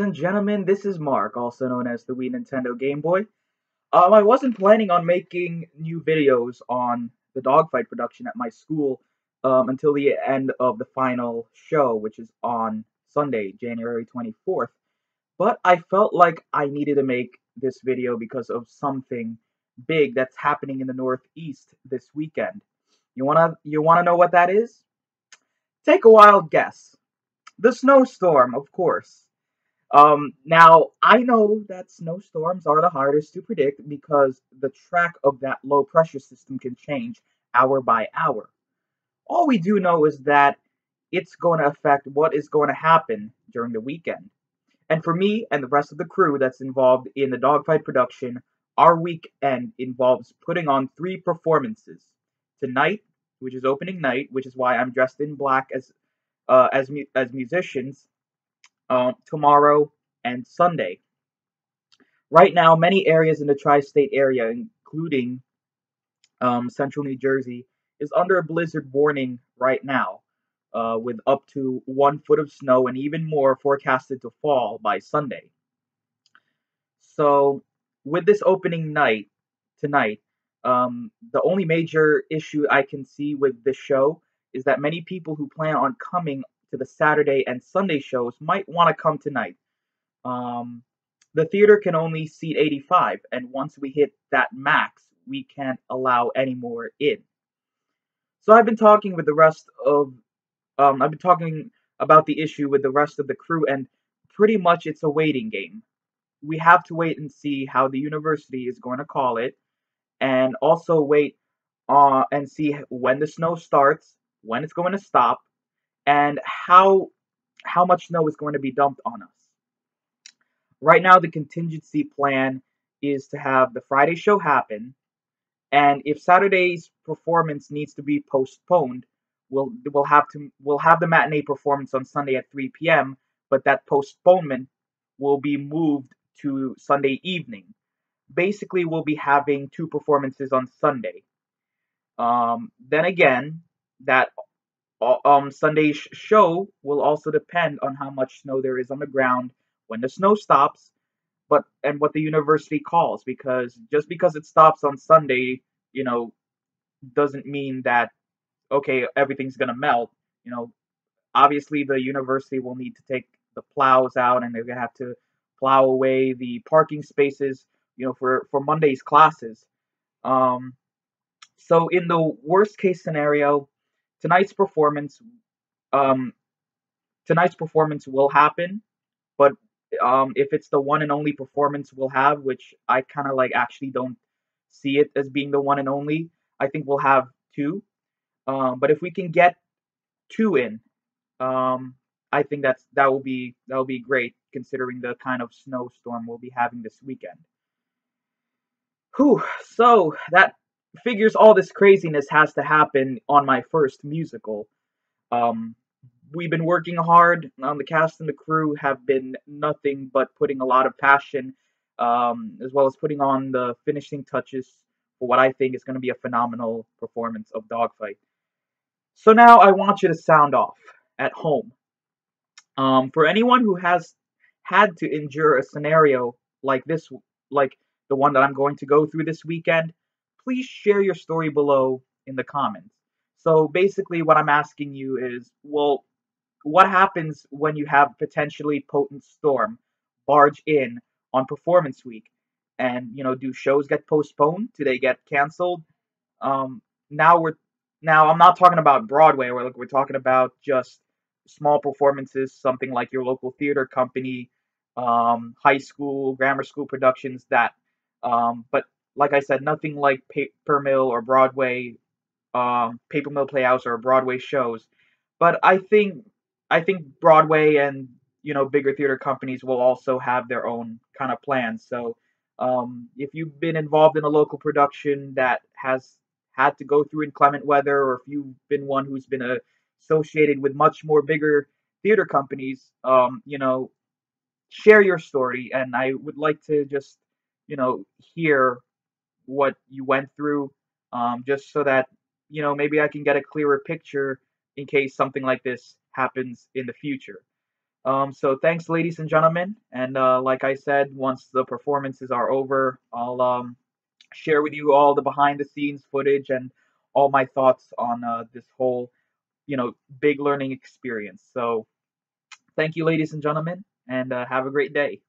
and gentlemen, this is Mark, also known as the Wii Nintendo Game Boy. I wasn't planning on making new videos on the Dogfight production at my school until the end of the final show, which is on Sunday, January 24th. But I felt like I needed to make this video because of something big that's happening in the Northeast this weekend. You wanna know what that is? Take a wild guess. The snowstorm, of course. Now, I know that snowstorms are the hardest to predict because the track of that low pressure system can change hour by hour. All we do know is that it's going to affect what is going to happen during the weekend. And for me and the rest of the crew that's involved in the Dogfight production, our weekend involves putting on three performances. Tonight, which is opening night, which is why I'm dressed in black as musicians, tomorrow, and Sunday. Right now, many areas in the tri-state area, including central New Jersey, is under a blizzard warning right now, with up to 1 foot of snow and even more forecasted to fall by Sunday. So, with this opening night tonight, the only major issue I can see with this show is that many people who plan on coming to the Saturday and Sunday shows might want to come tonight. Um, the theater can only seat 85, and once we hit that max, we can't allow any more in. So I've been talking about the issue with the rest of the crew, and pretty much it's a waiting game. We have to wait and see how the university is going to call it, and also wait and see when the snow starts, when it's going to stop, and how much snow is going to be dumped on us. Right now, the contingency plan is to have the Friday show happen, and if Saturday's performance needs to be postponed, we'll have the matinee performance on Sunday at 3 p.m. But that postponement will be moved to Sunday evening. Basically, we'll be having two performances on Sunday. Then again, that Sunday show will also depend on how much snow there is on the ground when the snow stops, but and what the university calls, because just because it stops on Sunday, you know, doesn't mean that okay, everything's gonna melt. You know, obviously the university will need to take the plows out and they're gonna have to plow away the parking spaces, for Monday's classes. Um, so in the worst case scenario, tonight's performance um, tonight's performance will happen, but if it's the one and only performance we'll have, which I kind of like actually don't see it as being the one and only, I think we'll have two. But if we can get two in, um, I think that will be great considering the kind of snowstorm we'll be having this weekend. Whew, so that figures all this craziness has to happen on my first musical. Um, we've been working hard. The cast and the crew have been nothing but putting a lot of passion, as well as putting on the finishing touches for what I think is going to be a phenomenal performance of Dogfight. So now I want you to sound off at home. For anyone who has had to endure a scenario like this, like the one that I'm going to go through this weekend, please share your story below in the comments. So basically, what I'm asking you is, well, what happens when you have potentially potent storm barge in on performance week? And do shows get postponed? Do they get canceled? Um, now we're now I'm not talking about Broadway, where like we're talking about just small performances, something like your local theater company, high school, grammar school productions. But like I said, nothing like Paper Mill or Broadway, Paper Mill Playhouse or Broadway shows. But I think Broadway and bigger theater companies will also have their own kind of plans. So if you've been involved in a local production that has had to go through inclement weather, or if you've been one who's been associated with much more bigger theater companies, share your story, and I would like to just hear what you went through, just so that maybe I can get a clearer picture in case something like this happens in the future. So thanks, ladies and gentlemen. And like I said, once the performances are over, I'll share with you all the behind the scenes footage and all my thoughts on this whole, big learning experience. So thank you, ladies and gentlemen, and have a great day.